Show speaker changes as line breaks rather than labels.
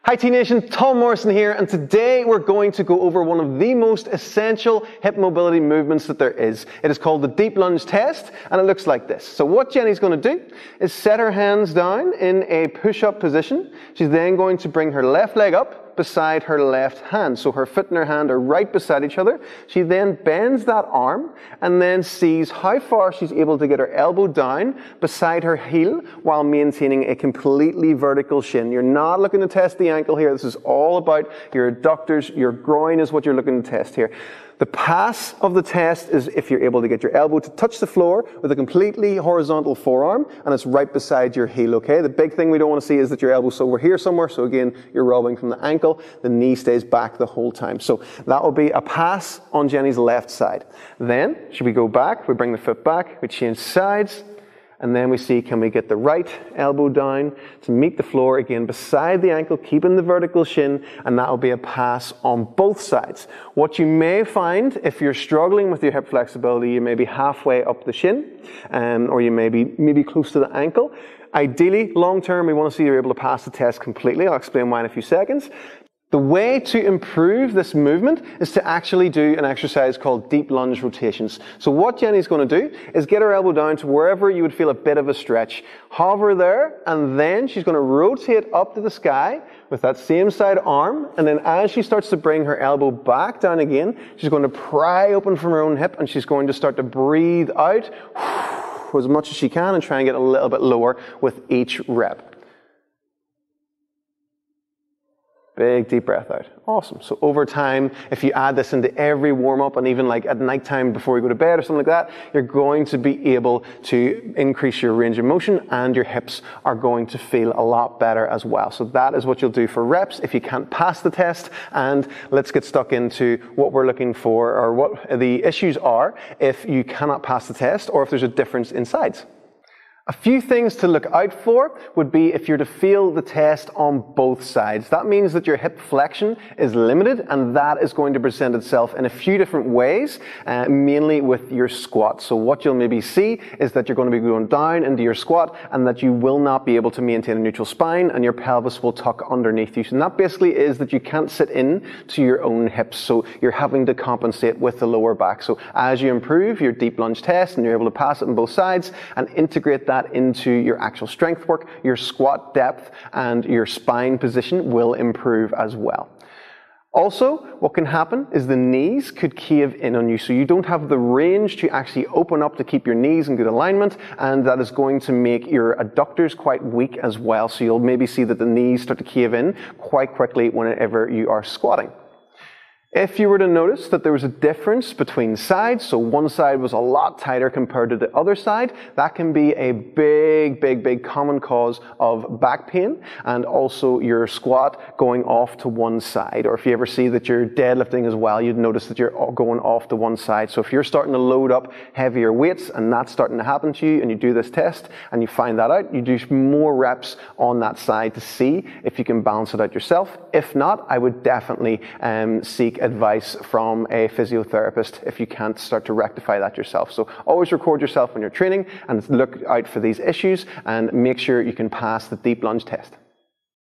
Hi T-Nation, Tom Morrison here, and today we're going to go over one of the most essential hip mobility movements that there is. It is called the deep lunge test, and it looks like this. So what Jenny's going to do is set her hands down in a push-up position. She's then going to bring her left leg up beside her left hand. So her foot and her hand are right beside each other. She then bends that arm and then sees how far she's able to get her elbow down beside her heel while maintaining a completely vertical shin. You're not looking to test the ankle here. This is all about your adductors. Your groin is what you're looking to test here. The pass of the test is if you're able to get your elbow to touch the floor with a completely horizontal forearm and it's right beside your heel, okay? The big thing we don't want to see is that your elbow's over here somewhere, so again, you're rubbing from the ankle, the knee stays back the whole time. So that will be a pass on Jenny's left side. Then, should we go back, we bring the foot back, we change sides, and then we see, can we get the right elbow down to meet the floor again beside the ankle, keeping the vertical shin, and that will be a pass on both sides. What you may find, if you're struggling with your hip flexibility, you may be halfway up the shin, or you may be maybe close to the ankle. Ideally, long term, we want to see you're able to pass the test completely. I'll explain why in a few seconds. The way to improve this movement is to actually do an exercise called deep lunge rotations. So what Jenny's going to do is get her elbow down to wherever you would feel a bit of a stretch. Hover there, and then she's going to rotate up to the sky with that same side arm, and then as she starts to bring her elbow back down again, she's going to pry open from her own hip, and she's going to start to breathe out as much as she can and try and get a little bit lower with each rep. Big deep breath out. Awesome. So over time, if you add this into every warm-up and even like at nighttime before you go to bed or something like that, you're going to be able to increase your range of motion and your hips are going to feel a lot better as well. So that is what you'll do for reps if you can't pass the test. And let's get stuck into what we're looking for or what the issues are if you cannot pass the test or if there's a difference in sides. A few things to look out for would be if you're to fail the test on both sides. That means that your hip flexion is limited, and that is going to present itself in a few different ways, mainly with your squat. So what you'll maybe see is that you're going to be going down into your squat and that you will not be able to maintain a neutral spine and your pelvis will tuck underneath you. So that basically is that you can't sit in to your own hips. So you're having to compensate with the lower back. So as you improve your deep lunge test and you're able to pass it on both sides and integrate that into your actual strength work, your squat depth and your spine position will improve as well. Also, what can happen is the knees could cave in on you, so you don't have the range to actually open up to keep your knees in good alignment, and that is going to make your adductors quite weak as well, so you'll maybe see that the knees start to cave in quite quickly whenever you are squatting. If you were to notice that there was a difference between sides, so one side was a lot tighter compared to the other side, that can be a big common cause of back pain and also your squat going off to one side. Or if you ever see that you're deadlifting as well, you'd notice that you're going off to one side. So if you're starting to load up heavier weights and that's starting to happen to you and you do this test and you find that out, you do more reps on that side to see if you can balance it out yourself. If not, I would definitely seek advice from a physiotherapist if you can't start to rectify that yourself. So always record yourself when you're training and look out for these issues and make sure you can pass the deep lunge test.